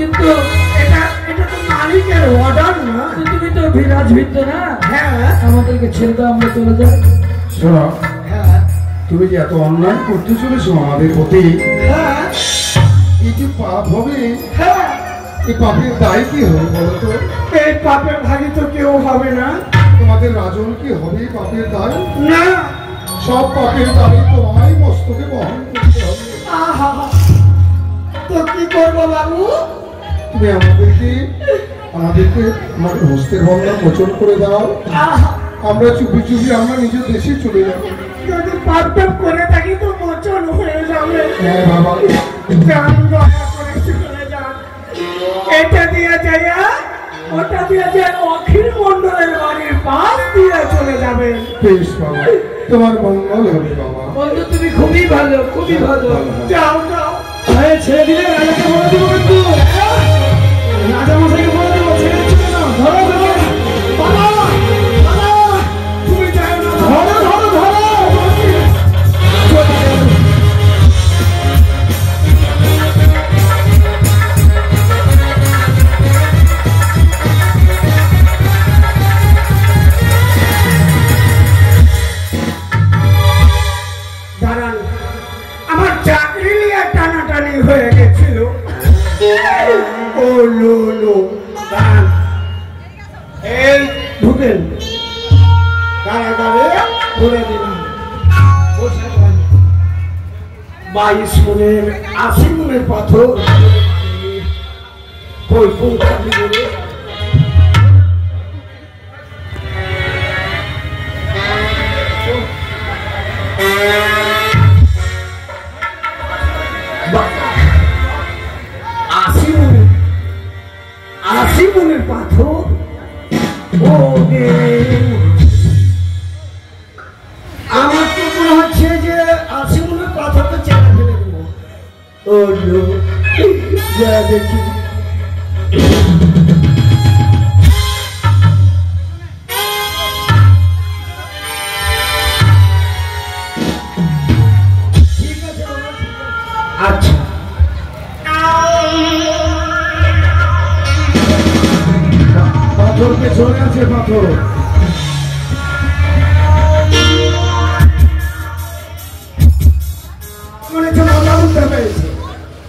কিন্তু এটা তো মালিকের অর্ডার না। তুমি তো রাজভিত্ত না। হ্যাঁ, আমাদেরকে ছেড়ে দাও, আমরা চলে যাই। শোনো, তুমি যে এত অন্যায় করতে চলেছো আমাদের প্রতি, এই যে পাপ হবে, এই পাপের দায় কি হবে বলো তো? এই পাপের ভাগী তো কেউ হবে না। তোমাদের রাজন কি হবে পাপের দায়? না, সব পাপের দায় তোমায় মস্তকে বহন করতে হবে। তো কি করবো বাবু? তুমি আমাদের আমাদের হস্তের বন্ধন মোচন করে দাও। আমরা চুপি চুপি আমরা নিজের দেশে চলে যাবো। যদি পাপ করে থাকি তো মোচন হয়ে যাবে। হ্যাঁ বাবা, চলে যান। এটা দিয়ে যাইয়া ওটা দিয়ে যে অখিল মন্ডলের বাড়ির পাশ দিয়ে চলে যাবেন। বেশ বাবা, তোমার মঙ্গল হবে বাবা। বন্ধু তুমি খুবই ভালো, খুবই ভালো। যাও যাও। ছেড়ে দিলে রাজাকে বলে দিব, কিন্তু রাজা মশাইকে বলে দেবো ছেড়ে দিচ্ছে না। ধরো ধরো বাবা, তুমি যাও না। ধরো ধরো ধরো। আমার চাকরি নিয়ে টানাটানি হয়ে গেছিল। ও লো এই ঢুকেন কারাগারে বলে দিলাম 22 মনের 80 মনের পাথর কই কোন চাকরি করে মনের পাথর। আমার তো মনে হচ্ছে যে 80 মনের পাথরটা চেপে ফেলে দেবো। দেখি ঠিক আছে। আচ্ছা, পাথর পেছনে আছে, পাথর মনে হচ্ছে মজা উঠতে পেরেছে।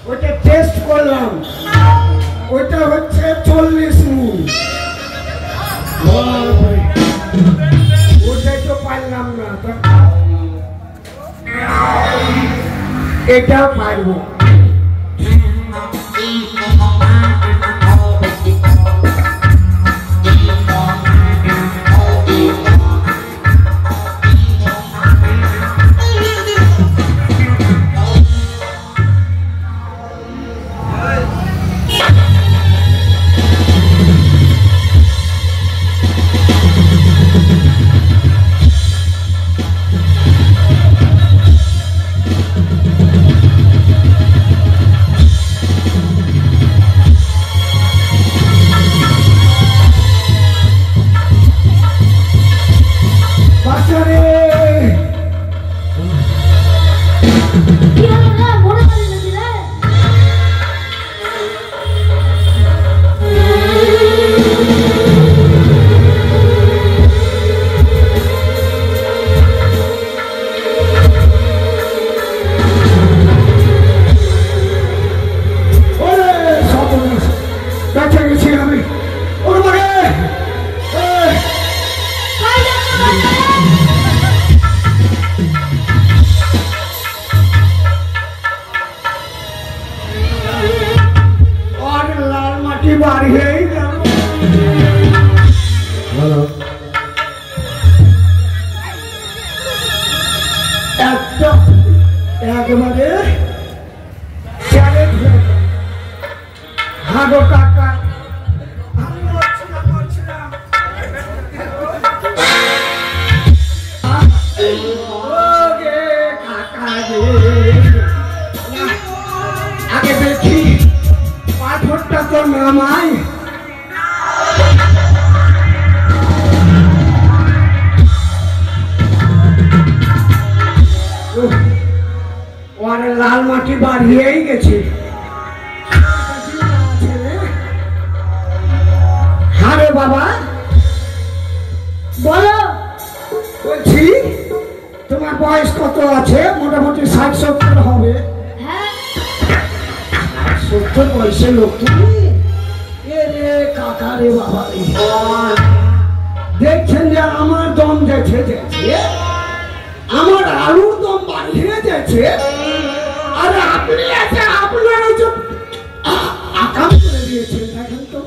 ওইটা টেস্ট করলাম, ওইটা হচ্ছে 40 মিনিট। ওটাই তো পারলাম না, এটাও পারবো। একেবারে হাগো কাকা আগে দেখি পাথরটা তো নামাই। ওরে লাল মাটি বাড়িয়েই গেছে। বয়স কত আছে? মোটামুটি 60-70 হবে। 70 বয়সের লোক তুমি? এরে কাকা রে বাবা, দেখছেন যে আমার দম দেখে দেখে আমার আলুর দম বাড়িয়ে যাচ্ছে, আর আপনি আছে আপনার আকাম করে দিয়েছেন। দেখেন তো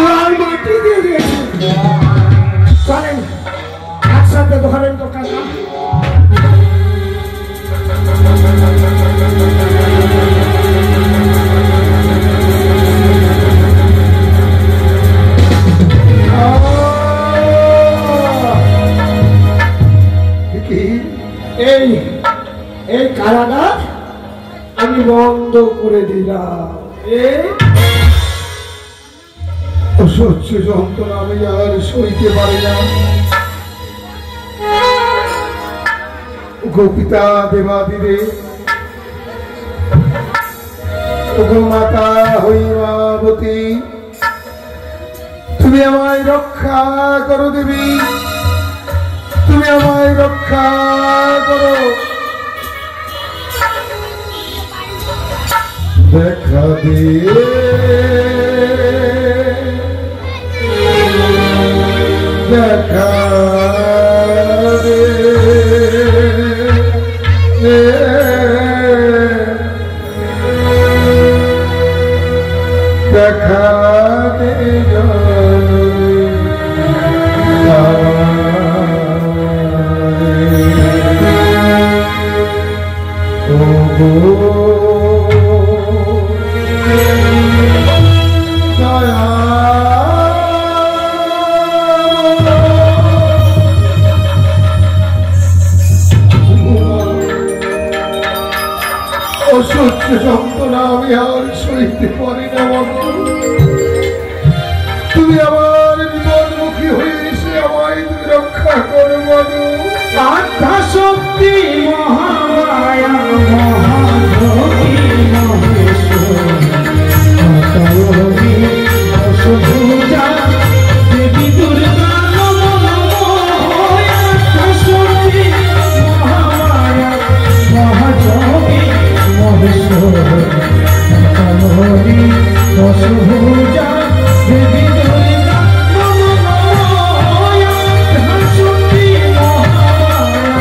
লাল মাটি দিয়ে দিয়েছেন। চলেন একসাথে ধরেন তো কাকা। এই কারাগার আমি বন্ধ করে দিলাম। অসহ্য যন্ত্রণা আমি আর সইতে পারি না। গোপিতা দেবাদিরে, মাতা হৈমাবতী, তুমি আমায় রক্ষা করো দেবী, তুমি আমায় রক্ষা করো। দেখা দে দেখা দে দেখা দে অসহ্য যন্ত্রণা আমি আর সইতে পারি না বাবা। তুমি আমার বিপদমুখী হয়ে এসে আমায় তুমি রক্ষা করো বাবু। আত্মা শক্তি মহামায়া মহাযোগী মহেশ্বর অসভুজা দেবী দুর্গা নমো নমো। আত্মা শক্তি মহামায়া মহাযোগী মহেশ্বর অসভুজা দেবী দুর্গা নমো নমো। আত্মা শক্তি মহামায়া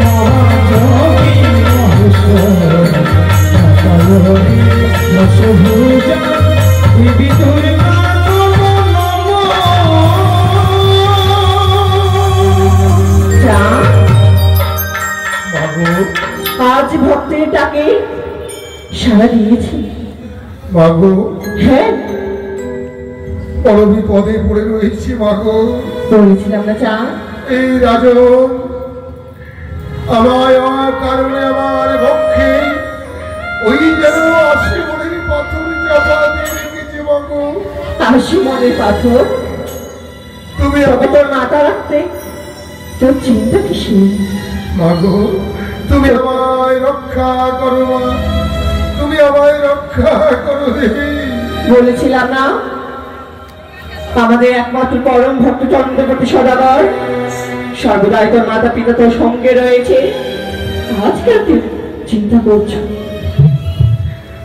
মহাযোগী মহেশ্বর অসভুজা দেবী দুর্গা নমো নমো। আজ ভক্তের ডাকে সাড়া দিয়েছি মাগো। হ্যাঁ, বড় বিপদে পড়ে রয়েছি মাগো। বলেছিলাম না চা। এই রাজন আমায় আমার কারণে আমার পক্ষে ওই যেন আসি মনের পাথর চাপা দিয়ে রেখেছে মাগো। আসি মনের পাথর? তুমি তবে তোর মাথা রাখতে তোর চিন্তা কিসে? মাগো তুমি আমায় রক্ষা করো মা, তুমি আমায় রক্ষা করো দেবী। বলেছিলাম না আমাদের একমাত্র পরম ভক্ত চন্দ্রপতি সদাগর সর্বদাই তোর মাতা পিতা তোর সঙ্গে রয়েছে। আজকে তুই চিন্তা করছো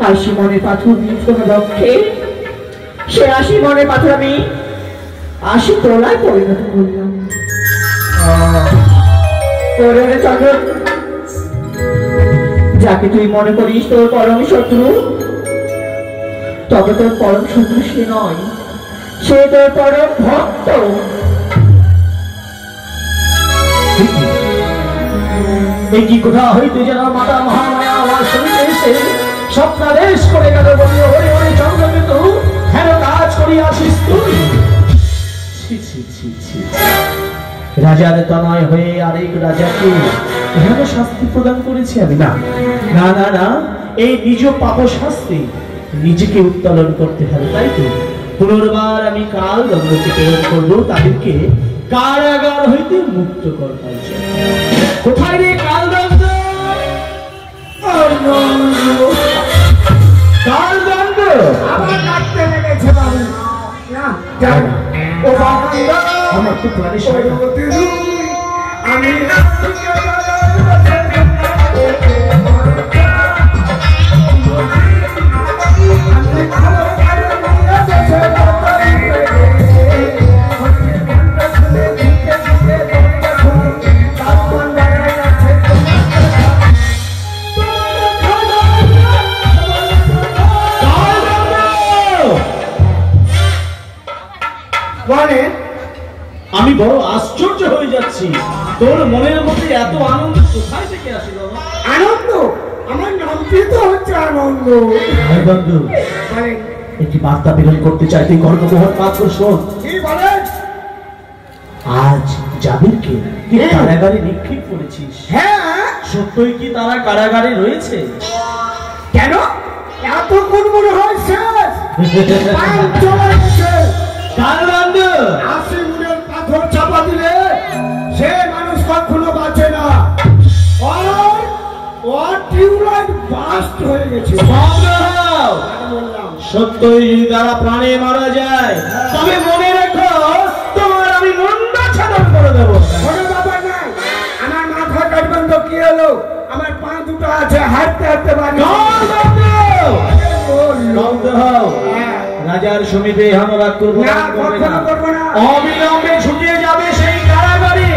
আসি মনের পাথর নিজ তোমার লক্ষ্যে, সে আসি মনের পাথর আমি আসি তোলায় পরিণত করলাম। চন্দ্র, যাকে তুই মনে করিস তোর পরম শত্রু, তবে তোর পরম শত্রু সে নয়, সে তোর পরম ভক্ত। কি কোথা হইতে যেন মাতা মহামায়া আমার শরীরে এসে স্বপ্নাদেশ করে গেল। বলি ওরে ওরে চন্দ্রকেতু, হেন কাজ করিয়াছিস তুই? রাজার তনয় হয়ে আরেক রাজাকে হেন শাস্তি প্রদান করেছি আমি? না না না না, এই নিজ পাপ শাস্তি নিজেকে উত্তোলন করতে হবে, তাই তো পুনর্বার আমি কাল দণ্ডকে প্রেরণ করবো তাদেরকে কারাগার হইতে মুক্ত করবার জন্য। কোথায় রে কালদণ্ড? কালদণ্ড আবার ডাকতে লেগেছে বাবু। না, যাও। ও বাবা, আমার তো প্রাণী আমি আমি বড় আশ্চর্য হয়ে যাচ্ছি, তোর মনের মধ্যে এত আনন্দ কোথায় থেকে আসে বাবা? আনন্দ আমার নামটি তো হচ্ছে আনন্দ। বন্ধু একটি বার্তা প্রেরণ করতে চাই, তুই কর্ণমোহন পাত্র শোন। কি বলেন? আজ জাবিরকে তুই কারাগারে নিক্ষেপ করেছিস। হ্যাঁ, সত্যই কি তারা কারাগারে রয়েছে? কেন এতক্ষণ মনে হয় শেষ? পাঁচ চলে গেছে। আশিমুনের পাথর চাপা দিলে সে মানুষ কখনো বাঁচে না। ওর টিউবলাইট বাস্ট হয়ে গেছে। সত্যই যদি তারা প্রাণে মারা যায় তবে মনে রেখো তোমার আমি মুন্ডা ছাড়ন করে দেবো। কোনো ব্যাপার নাই, আমার মাথা কাটবেন তো কি হলো? আমার পা দুটো আছে, হাঁটতে হাঁটতে পারি। রাজার সমীপে আমরা করবো না, অবিলম্বে ছুটিয়ে যাবে সেই কারাগারে,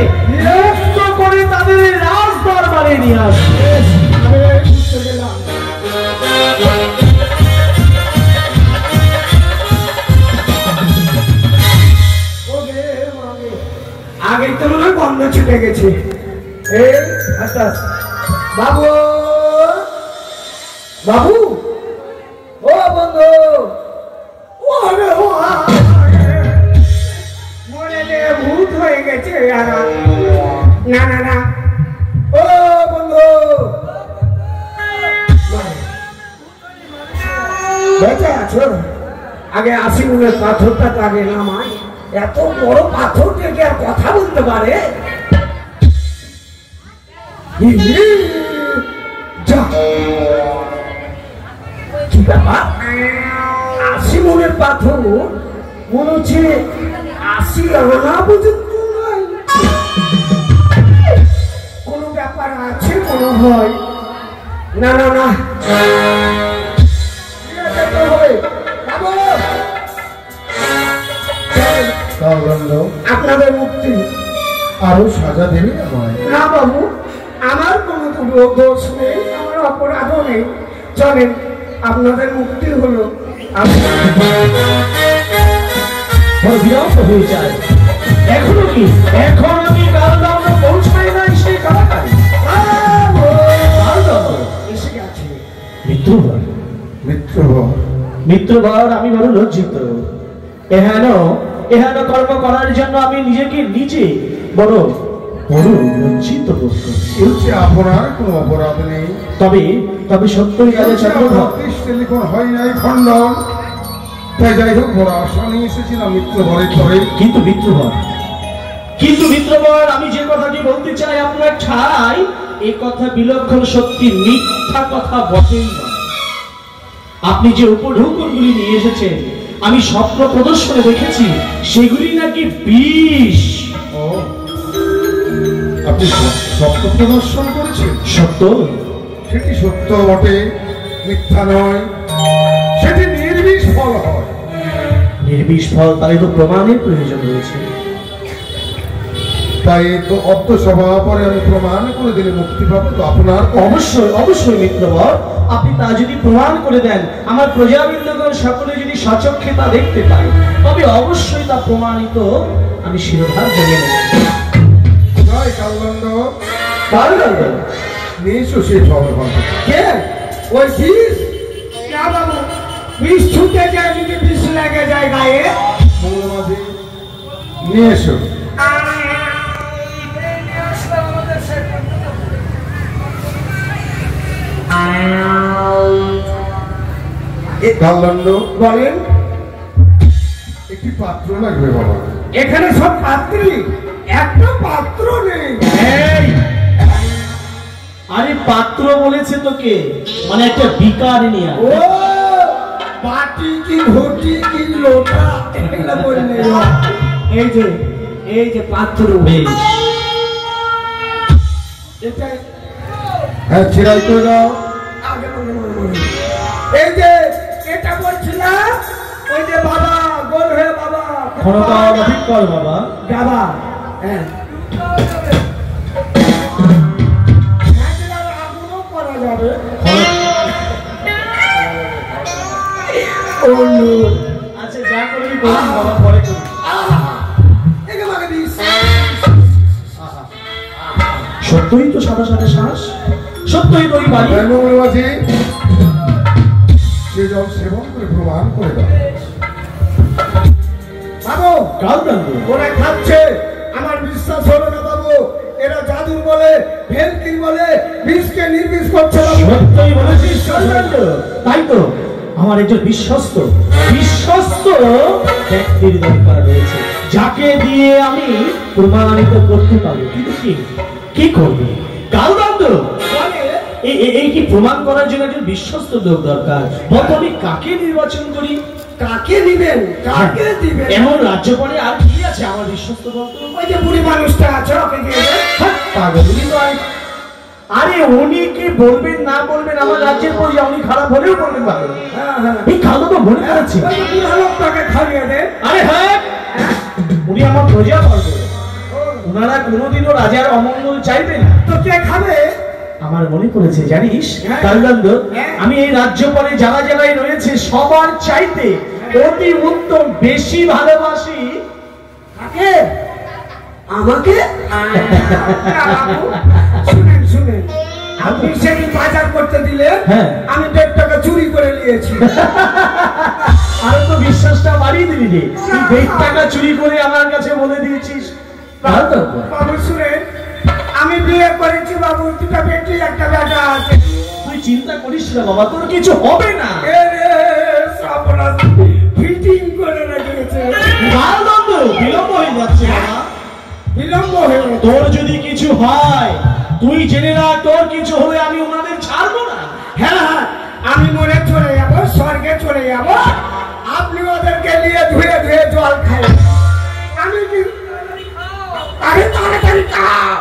মুক্ত করে তাদের রাজ দরবারে নিয়ে আসবে। আগে তো মনে হয় বন্ধ ছুটে গেছে। আচ্ছা বাবু, বাবু, ও বন্ধু, মনে ভূত হয়ে গেছে। না না না, ও বন্ধু বেঁচে আছো? আগে আশিমুনের পাথরটা তো আগে নামায়। এত বড় পাথর থেকে আর কথা বলতে পারে? কি ব্যাপার? আশিমুনের পাথর মনে হচ্ছে ৮০ আনা পর্যন্ত নাই। কোন ব্যাপার আছে মনে হয়। না না না, আপনাদের মুক্তি আরো সাজা দেবে আমায়? না বাবু, আমার কোনো দোষ নেই, আমার অপরাধও নেই। চলেন, আপনাদের মুক্তি হলো। বিরক্ত হয়ে যায় এখনো কি? এখন আমি কারাদণ্ড পৌঁছাই নাই সেই কারাগারে। এসে গেছে মিত্রবর, মিত্রবর, মিত্রবর আমি বড় লজ্জিত। এহেন কর্ম করার জন্য আমি নিজেকে নিজে বড় বড় লজ্জিত বোধ করছি। আপনার কোনো অপরাধ নেই। তবে তবে সত্যই চন্দ্রধর টেলিফোন হয় নাই খণ্ডন, তাই যাই হোক বড় আশা নিয়ে এসেছিলাম মিত্রবরের তরে। কিন্তু মিত্রবর আমি যে কথাটি বলতে চাই আপনার ঠাই, এই কথা বিলক্ষণ সত্যি, মিথ্যা কথা বটেই না। আপনি যে উপঢৌকনগুলি নিয়ে এসেছেন আমি স্বপ্ন প্রদর্শনে দেখেছি, সেগুলি নাকি বিষ। আপনি সত্য প্রদর্শন করেছেন? সত্য, সেটি সত্য বটে, মিথ্যা নয়। সেটি নির্বিষ ফল হয়। নির্বিষ ফল, তাই তো প্রমাণের প্রয়োজন রয়েছে। তাই তো অর্থ সভা পরে আমি প্রমাণ করে দিলে মুক্তি পাবো তো আপনার? অবশ্যই অবশ্যই মিত্রবর, আপনি তা যদি প্রমাণ করে দেন, আমার প্রজাবৃন্দগণ সকলে যদি সচক্ষে তা দেখতে পায়, তবে অবশ্যই তা প্রমাণিত আমি শিরোধার জেনে নেব। জয় কালদণ্ড, নিয়ে এসো সেই ফল। কে? ওই বিষ? না বাবু, বিষ ছুটে যায় যদি বিষ লেগে যায় গায়ে। মঙ্গলবাদী নিয়ে এসো। কালদণ্ড বলেন, একটি পাত্র লাগবে বাবা। এখানে সব পাত্রী, একটা পাত্র নেই। আরে পাত্র বলেছে তোকে, মানে একটা বিকার নিয়ে। ও বাটি কি ঘটি কি লোটা এগুলা বললে। এই যে পাত্র। এটাই হ্যাঁ চিরাই করে দাও। এই যে এটা বলছিলাম ওই যে বাবা গোল হয়ে বাবা ক্ষণতা ঠিক কর বাবা। বাবা হ্যাঁ আগুনও করা যাবে। আচ্ছা যা করবি করবি বাবা, পরে করবি। সত্যই তো সাদা সাদা শ্বাস, সত্যই তো ওই বাড়ি। মঙ্গলবাসী সে জল সেবন করে প্রমাণ করে দাও। বাবু কালদণ্ড ওরা খাচ্ছে, আমার বিশ্বাস হলো না বাবু। এরা জাদু বলে, ভেলকি বলে, বিষকে নির্বিষ করছে বাবু। সত্যই বলেছিস কালদণ্ড। তাই তো আমার একজন বিশ্বস্ত বিশ্বস্ত ব্যক্তির দরকার রয়েছে, যাকে দিয়ে আমি প্রমাণিত করতে পারবো। কিন্তু কি করবো কালদণ্ড? এই কি প্রমাণ করার জন্য একজন বিশ্বস্ত লোক দরকার। বলতো আমি কাকে নির্বাচন করি? কাকে দিবেন? কাকে দিবেন? এমন রাজ্য পরে আর কি আছে আমার বিশ্বস্ত বলতো? ওই যে বুড়ি মানুষটা আছে ওকে দিয়ে দেন। পাগলই নয়। আরে উনি কি বলবেন না বলবেন আমার রাজ্যের প্রজা, উনি খারাপ হলেও বলবেন ভালো। হ্যাঁ হ্যাঁ এই কালো তো মনে করেছি। ওই যে বুড়া লোকটাকে খাইয়ে দেন। আরে হ্যাঁ, উনি আমার প্রজা বর্গ, ওনারা কোনোদিনও রাজার অমঙ্গল চাইবেন না। তো কে খাবে? আমার মনে পড়েছে জানিস হ্যাঁ। কালদণ্ড, হ্যাঁ। আমি এই রাজ্য পরে যারা যারাই রয়েছে সবার চাইতে অতি উত্তম বেশি ভালোবাসি কাকে? আমাকে? শুনেন শুনেন, আপনি সেদিন বাজার করতে দিলেন, হ্যাঁ। আমি 1.5 টাকা চুরি করে নিয়েছি। আরো তো বিশ্বাসটা বাড়িয়ে দিলি রে। তুই 1.5 টাকা চুরি করে আমার কাছে বলে দিয়েছিস। কালদণ্ড, বাবু শুনেন, আমি বিয়ে করেছি বাবু, 2টা বেটি 1টা বেটা আছে। তুই চিন্তা করিস না বাবা, তোর কিছু হবে না। ফিটিং করে রেখেছে। কালদণ্ড, বিলম্ব হয়ে যাচ্ছে বাবা। বিলম্ব হয়ে গেছে। তোর যদি কিছু হয় তুই জেনে রাখ, তোর কিছু হলে আমি ওনাদের ছাড়বো না। হ্যাঁ হ্যাঁ, আমি মরে চলে যাব, স্বর্গে চলে যাব, আপনি ওদেরকে নিয়ে ধুয়ে ধুয়ে জল খাই। আমি কি আরে তাড়াতাড়ি খাও,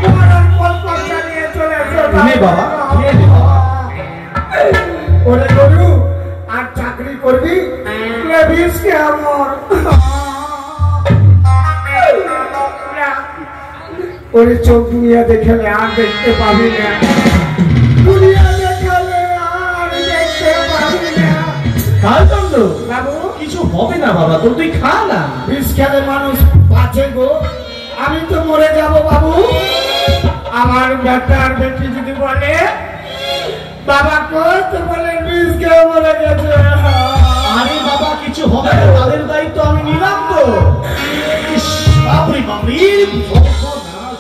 মরার কল্পনা নিয়ে চলে এসো। নে বাবা, নে বাবা। ওরে গরু, আর চাকরি করবি? বিষকে আমার ওরে চোখ দুনিয়া দেখালে আর দেখতে পাবি না, দুনিয়া দেখালে আর দেখতে পাবি না। কালদণ্ড, বাবু কিছু হবে না বাবা, তোর তুই খা না। বিষ খেলে মানুষ বাঁচে গো, আমি তো মরে যাব বাবু। আমার বেটার বেটি যদি বলে বাবা কই, তো বলে বিষ খেয়ে মরে গেছে। আরে বাবা কিছু হবে না, তাদের দায়িত্ব আমি নিলাম তো। ইস, বাপরে বাপরে, সর্বনাশ।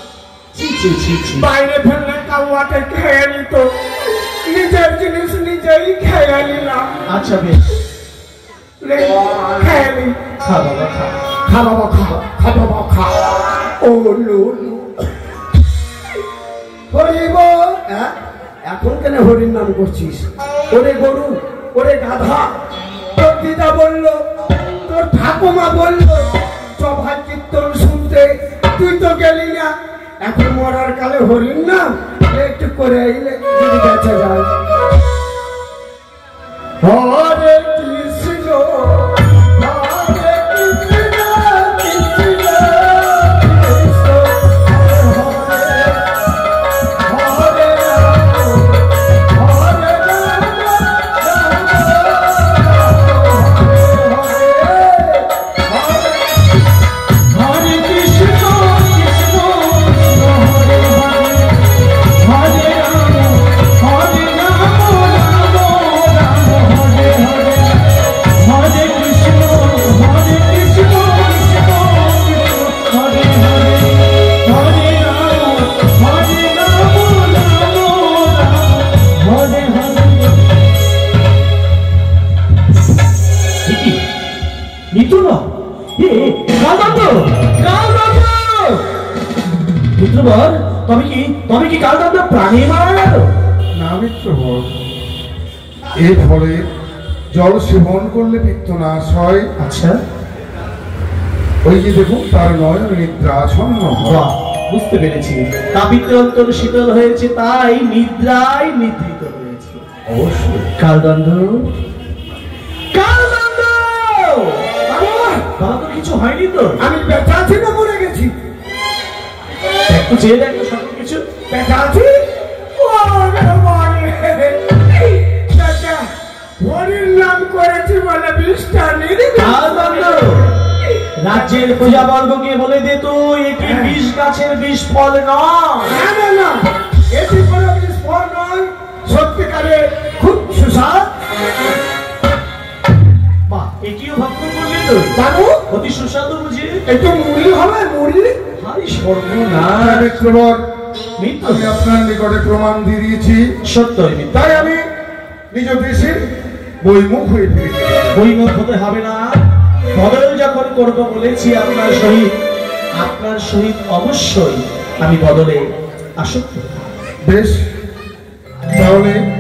ছি, ছি, ছি, ছি। বাইরে ফেললে কাউয়াতে খেয়ে নিত, নিজের জিনিস নিজেই খেয়ে নিলাম। আচ্ছা বেশ, খেয়ে নি, খা বাবা খা। খা বাবা খা, খা বাবা খা। ও লো লো হরিব। এখন কেন হরির নাম করছিস? ওরে গরু, ওরে গাধা, তোর দিদা বললো, তোর ঠাকুমা বললো সভায় কীর্তন শুনতে, তুই তো গেলি না। এখন মরার কালে হরির নাম একটু করে এলে যদি বেঁচে যায়। হরে কৃষ্ণ হরে কৃষ্ণ কৃষ্ণ কৃষ্ণ হরে হরে হরে কৃষ্ণ কৃষ্ণ হরে হরে, হরে রাম হরে রাম রাম রাম হরে হরে, হরে কৃষ্ণ হরে কৃষ্ণ কৃষ্ণ হরে হরে, হরে রাম হরে রাম রাম রাম হরে হরে। নিতু না কালদণ্ড, কালদণ্ড মিত্রবর, তবে কি কালদণ্ড প্রাণী মারা গেল? না মিত্রবর, এই ফলে জল সেবন করলে পিত্ত নাশ হয়। আচ্ছা, ওই যে দেখুন তার নয়ন নিদ্রাচ্ছন্ন হয়। বাহ, বুঝতে পেরেছি তাপিত অন্তর শীতল হয়েছে তাই নিদ্রায় নিদ্রিত হয়েছে। অবশ্যই। কালদণ্ড কালদণ্ড বাবা তো কিছু হয়নি তো? আমি বেঁচে আছি না মরে গেছি? একটু চেয়ে দেখো সকল কিছু। বেঁচে আছি। হরির নাম করেছি বলে বিষটা কালদণ্ড রাজ্যের প্রজাবর্গকে বলে দে তো এটি বিষ গাছের বিষ ফল নয়। না না না, এটি কোনো বিষ ফল নয়, সত্যিকারে খুব সুস্বাদ। বাহ, এটিও ভক্ষণ করলি তো? জানো অতি সুস্বাদু বুঝি। একটু মুড়ি হবে, মুড়ি। হাই সর্বনাশ, মিথ্যা। আমি আপনার নিকটে প্রমাণ দিয়ে দিয়েছি, সত্যই মিথ্যা। তাই আমি নিজ দেশে বইমুখ হয়ে ফিরেছি। বইমুখ হতে হবে না, বদল যখন করবো বলেছি আপনার সহিত অবশ্যই আমি বদলে আসক্ত। বেশ, তাহলে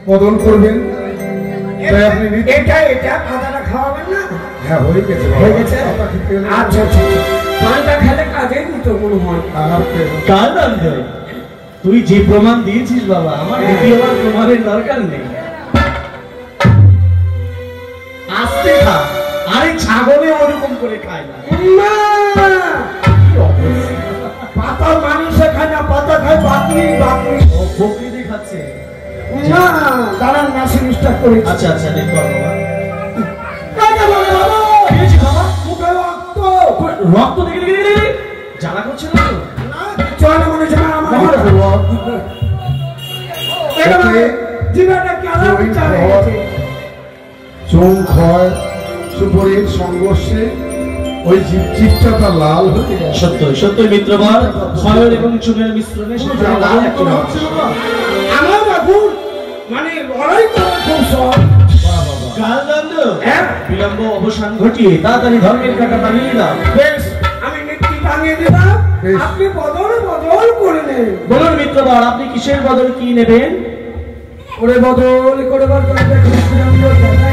বদল করবেন। তাই আপনি এটা খাতাটা খাওয়াবেন না? হ্যাঁ, হয়ে গেছে, হয়ে গেছে? কথা ঠিক হয়ে গেছে। আচ্ছা আচ্ছা, পানটা খেলে কাজে দিত মনে হয়। আর কে- কালদণ্ড তুই যে প্রমাণ দিয়েছিস বাবা, আমার দ্বিতীয় আমার প্রমাণের দরকার নেই। আস্তে খা, আরে ছাগলে ওরকম করে খায় না। না, পাতা মানুষে খায় না, পাতা খায় বাকি বাকি। ও বকরি খাচ্ছে। না, দাঁড়ান না, সিরিজটা করেছি। আচ্ছা আচ্ছা, দেখ বাবা। কাকে বলে বাবা? কি হয়েছে বাবা? মুখে রক্ত। রক্ত দেখে দেখে দেখে জ্বালা করছে না তো? না, চলে মনে হচ্ছে না আমার। একেবারে জীবনটা কেমন চালে গেছে। চোখ ক্ষয় সুপরির সংঘর্ষে ওই জীবটা তার লাল হয়ে গেছে। সত্যই সত্যই মিত্রবর, ক্ষয়ের এবং চুনের মিশ্রণে সেখানে লাল একটা রং। আমার বাবু মানে লড়াই করা খুব সহজ। কালদণ্ড হ্যাঁ? বিলম্ব অবসান ঘটিয়ে তাড়াতাড়ি ধর্মের কাটা টানিয়ে দাও। বেশ, আমি নীতি টাঙিয়ে দিলাম, বেশ। আপনি বদল করে নেন। বলুন মিত্রবর, আপনি কিসের বদল কি নেবেন? ওরে বদল করে বার করে দেখুন